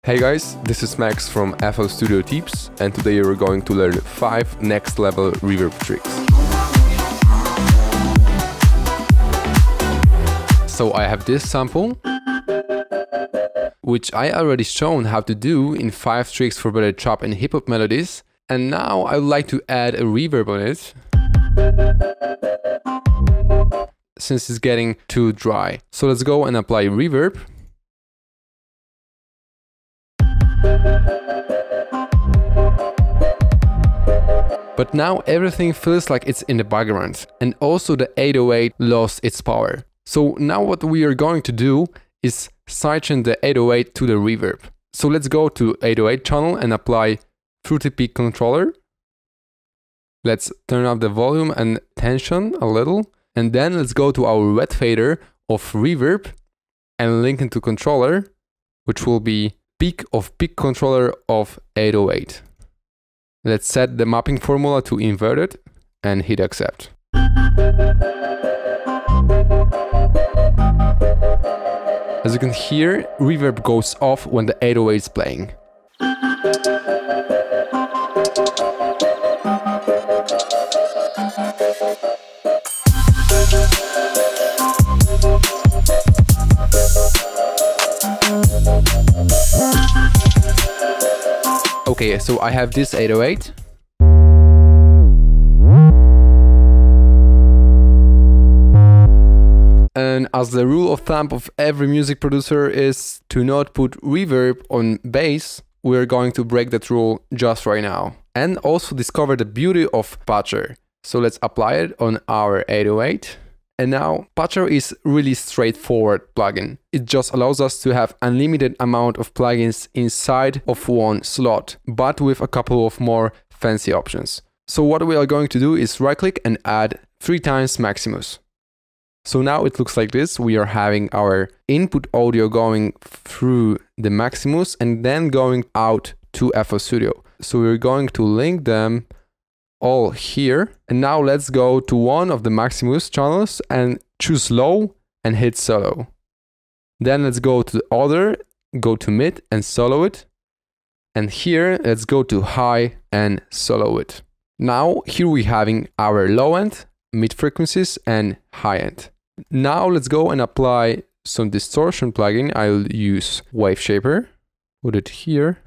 Hey guys, this is Max from FL Studio Tips, and today we're going to learn 5 next level reverb tricks. So I have this sample, which I already shown how to do in 5 tricks for better trap and hip hop melodies, and now I would like to add a reverb on it, since it's getting too dry. So let's go and apply reverb. But now everything feels like it's in the background, and also the 808 lost its power. So now what we are going to do is sidechain the 808 to the reverb. So let's go to 808 channel and apply Fruity Peak controller. Let's turn up the volume and tension a little, and then let's go to our wet fader of reverb and link it to controller, which will be peak of peak controller of 808. Let's set the mapping formula to inverted and hit accept. As you can hear, reverb goes off when the 808 is playing. Okay, so I have this 808. And as the rule of thumb of every music producer is to not put reverb on bass, we're going to break that rule just right now. And also discover the beauty of Patcher. So let's apply it on our 808. And now Patcher is really straightforward plugin. It just allows us to have unlimited amount of plugins inside of one slot, but with a couple of more fancy options. So what we are going to do is right click and add 3 times Maximus. So now it looks like this. We are having our input audio going through the Maximus and then going out to FL Studio. So we're going to link them all here, and now let's go to one of the Maximus channels and choose low and hit solo. Then let's go to the other, go to mid and solo it, and here let's go to high and solo it. Now here we're having our low end, mid frequencies and high end. Now let's go and apply some distortion plugin. I'll use Wave Shaper, put it here.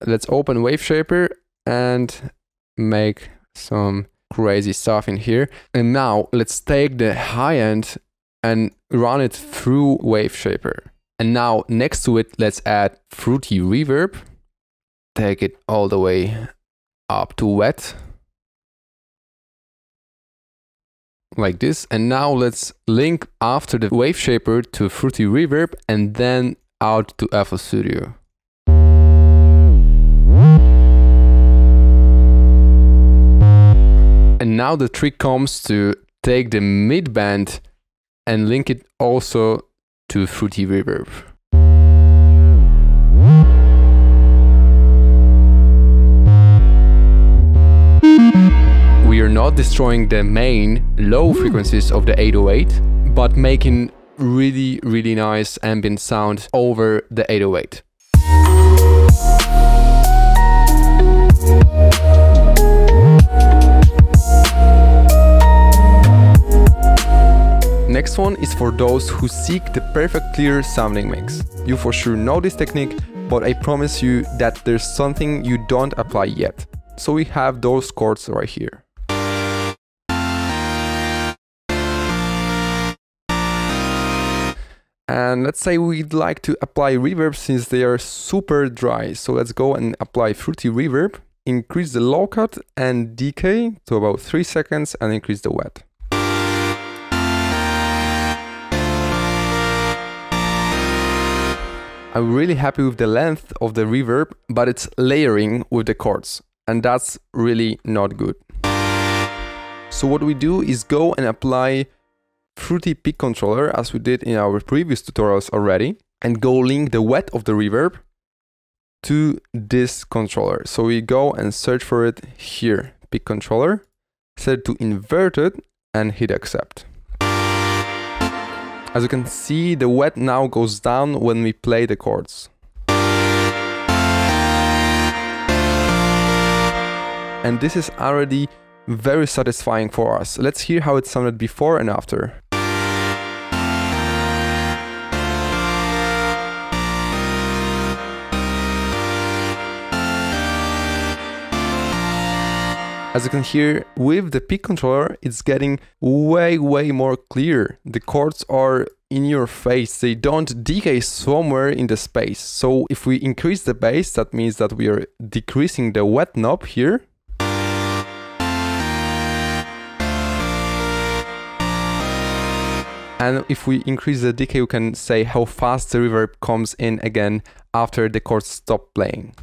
Let's open Wave Shaper and make some crazy stuff in here. And now let's take the high end and run it through Wave Shaper. And now next to it, let's add Fruity Reverb. Take it all the way up to wet. Like this. And now let's link after the Wave Shaper to Fruity Reverb and then out to FL Studio. And now the trick comes to take the mid band and link it also to Fruity Reverb. We are not destroying the main low frequencies of the 808, but making really nice ambient sound over the 808. Next one is for those who seek the perfect clear sounding mix. You for sure know this technique, but I promise you that there's something you don't apply yet. So we have those chords right here. And let's say we'd like to apply reverb since they are super dry. So let's go and apply Fruity Reverb, increase the low cut and decay to about 3 seconds and increase the wet. I'm really happy with the length of the reverb, but it's layering with the chords, and that's really not good. So what we do is go and apply Fruity Peak controller as we did in our previous tutorials already, and go link the wet of the reverb to this controller. So we go and search for it here, Peak controller, set it to inverted and hit accept. As you can see, the wet now goes down when we play the chords. And this is already very satisfying for us. Let's hear how it sounded before and after. As you can hear, with the peak controller, it's getting way more clear. The chords are in your face, they don't decay somewhere in the space. So if we increase the bass, that means that we are decreasing the wet knob here. And if we increase the decay, we can say how fast the reverb comes in again after the chords stop playing.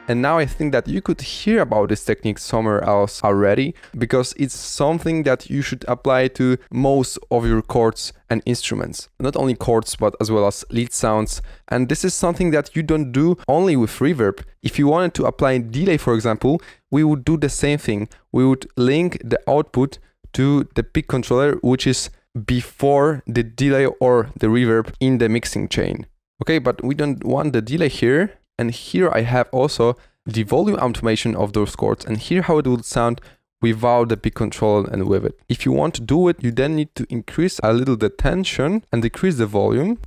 And now I think that you could hear about this technique somewhere else already, because it's something that you should apply to most of your chords and instruments. Not only chords, but as well as lead sounds. And this is something that you don't do only with reverb. If you wanted to apply delay, for example, we would do the same thing. We would link the output to the peak controller, which is before the delay or the reverb in the mixing chain. Okay, but we don't want the delay here. And here I have also the volume automation of those chords, and here how it would sound without the peak controller and with it. If you want to do it, you then need to increase a little the tension and decrease the volume.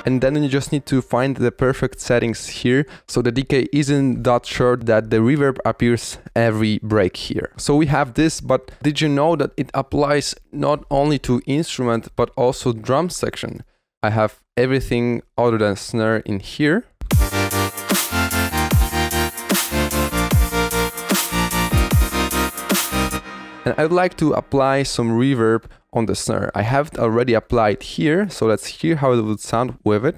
And then you just need to find the perfect settings here, so the decay isn't that short that the reverb appears every break here. So we have this, but did you know that it applies not only to instrument, but also drum section? I have everything other than snare in here. And I'd like to apply some reverb on the snare. I have it already applied here, so let's hear how it would sound with it.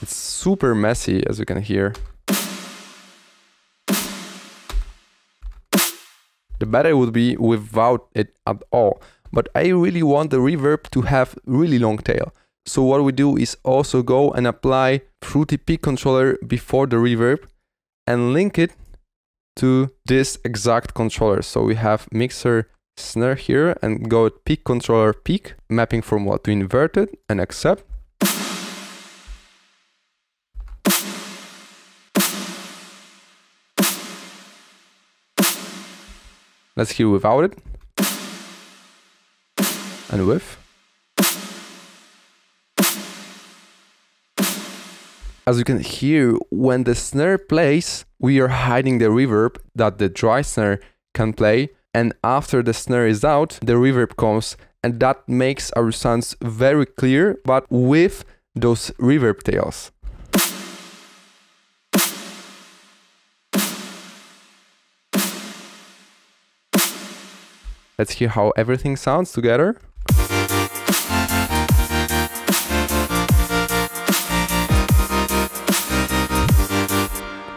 It's super messy, as you can hear. The better would be without it at all. But I really want the reverb to have really long tail. So what we do is also go and apply Fruity Peak controller before the reverb and link it to this exact controller. So we have mixer snare here and go at peak controller peak, mapping from what to inverted and accept. Let's hear without it and with. As you can hear, when the snare plays, we are hiding the reverb that the dry snare can play, and after the snare is out, the reverb comes, and that makes our sounds very clear, but with those reverb tails. Let's hear how everything sounds together.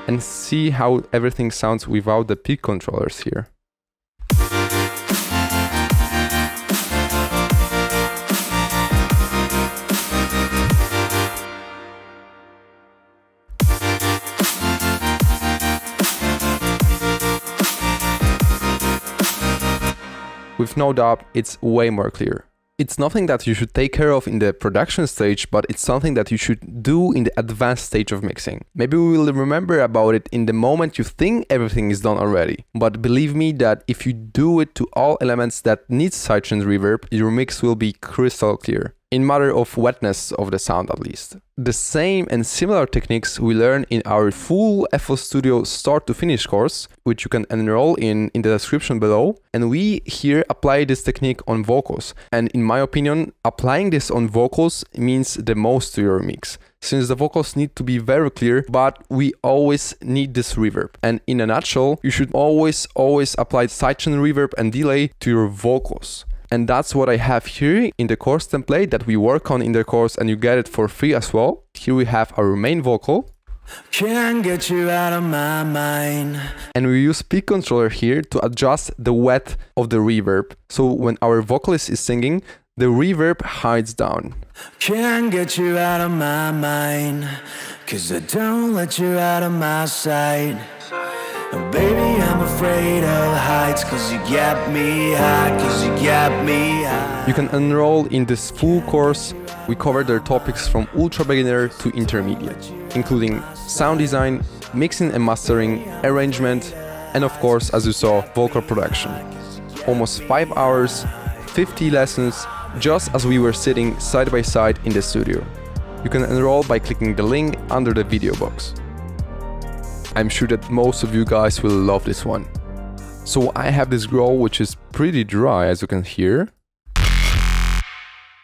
And see how everything sounds without the peak controllers here. With no doubt, it's way more clear. It's nothing that you should take care of in the production stage, but it's something that you should do in the advanced stage of mixing. Maybe we will remember about it in the moment you think everything is done already. But believe me that if you do it to all elements that need sidechain reverb, your mix will be crystal clear. In matter of wetness of the sound at least. The same and similar techniques we learn in our full FL Studio start to finish course, which you can enroll in the description below. And we here apply this technique on vocals. And in my opinion, applying this on vocals means the most to your mix, since the vocals need to be very clear, but we always need this reverb. And in a nutshell, you should always apply sidechain reverb and delay to your vocals. And that's what I have here in the course template that we work on in the course, and you get it for free as well. Here we have our main vocal. Can't get you out of my mind. And we use peak controller here to adjust the width of the reverb. So when our vocalist is singing, the reverb hides down. Can't get you out of my mind, 'cause I don't let you out of my sight. Baby, I'm afraid of heights, 'cause you got me high, 'cause you got me high. You can enroll in this full course. We cover their topics from ultra beginner to intermediate, including sound design, mixing and mastering, arrangement, and of course, as you saw, vocal production. Almost 5 hours, 50 lessons, just as we were sitting side by side in the studio. You can enroll by clicking the link under the video box. I'm sure that most of you guys will love this one. So I have this growl which is pretty dry, as you can hear.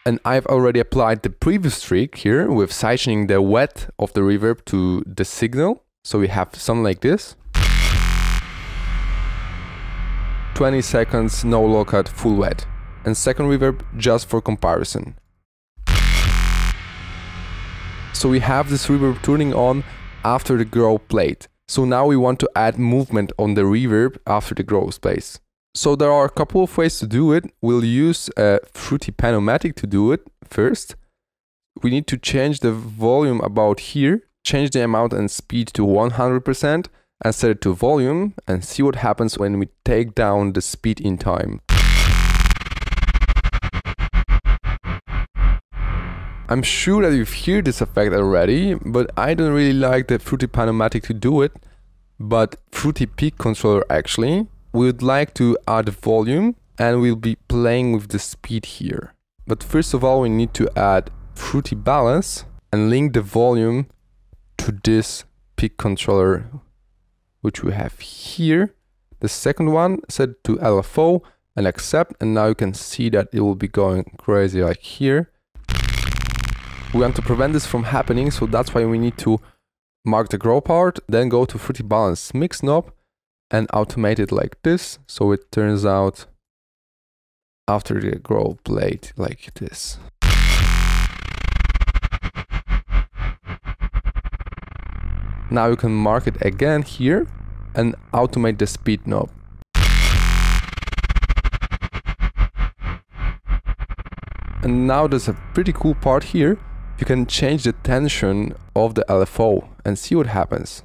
And I've already applied the previous trick here with sidechaining the wet of the reverb to the signal. So we have something like this. 20 seconds, no lockout, full wet. And second reverb just for comparison. So we have this reverb turning on after the growl played. So now we want to add movement on the reverb after the growl plays. So there are a couple of ways to do it. We'll use a Fruity Pan-O-Matic to do it first. We need to change the volume about here, change the amount and speed to 100% and set it to volume and see what happens when we take down the speed in time. I'm sure that you've heard this effect already, but I don't really like the Fruity Pan-O-Matic to do it, but Fruity Peak Controller actually. We would like to add volume and we'll be playing with the speed here. But first of all, we need to add Fruity Balance and link the volume to this peak controller, which we have here. The second one, set to LFO and accept, and now you can see that it will be going crazy like here. We want to prevent this from happening, so that's why we need to mark the growl part, then go to Fruity Balance Mix knob and automate it like this, so it turns out after the growl played like this. Now you can mark it again here and automate the speed knob. And now there's a pretty cool part here. You can change the tension of the LFO and see what happens.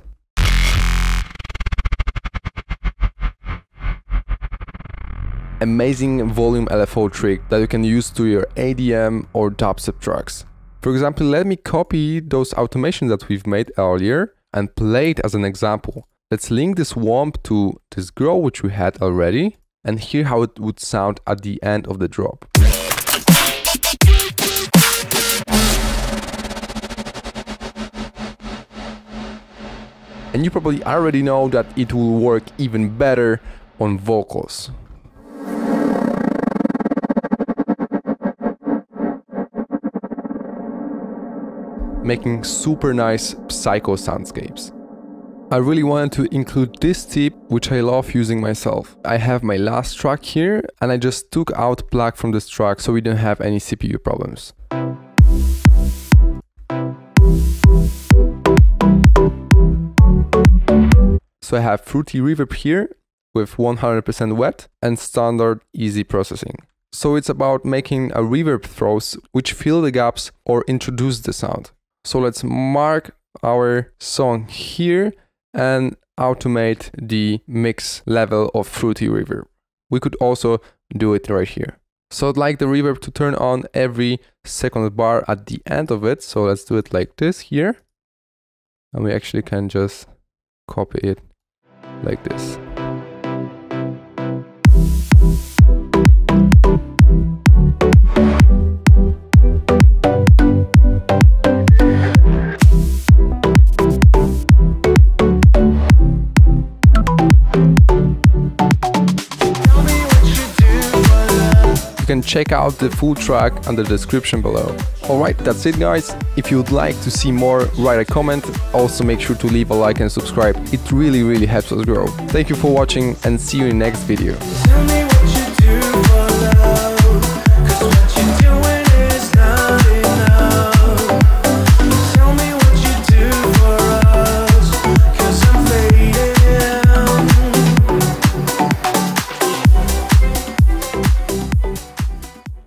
Amazing volume LFO trick that you can use to your ADM or dubstep tracks. For example, let me copy those automations that we've made earlier and play it as an example. Let's link this womp to this growl which we had already and hear how it would sound at the end of the drop. And you probably already know that it will work even better on vocals. Making super nice psycho soundscapes. I really wanted to include this tip, which I love using myself. I have my last track here and I just took out plug from this track so we don't have any CPU problems. So I have Fruity Reverb here with 100% wet and standard easy processing. So it's about making a reverb throws which fill the gaps or introduce the sound. So let's mark our song here and automate the mix level of Fruity Reverb. We could also do it right here. So I'd like the reverb to turn on every second bar at the end of it. So let's do it like this here. And we actually can just copy it like this. You can check out the full track on the description below. Alright, that's it guys. If you would like to see more, write a comment. Also make sure to leave a like and subscribe. It really helps us grow. Thank you for watching and see you in the next video.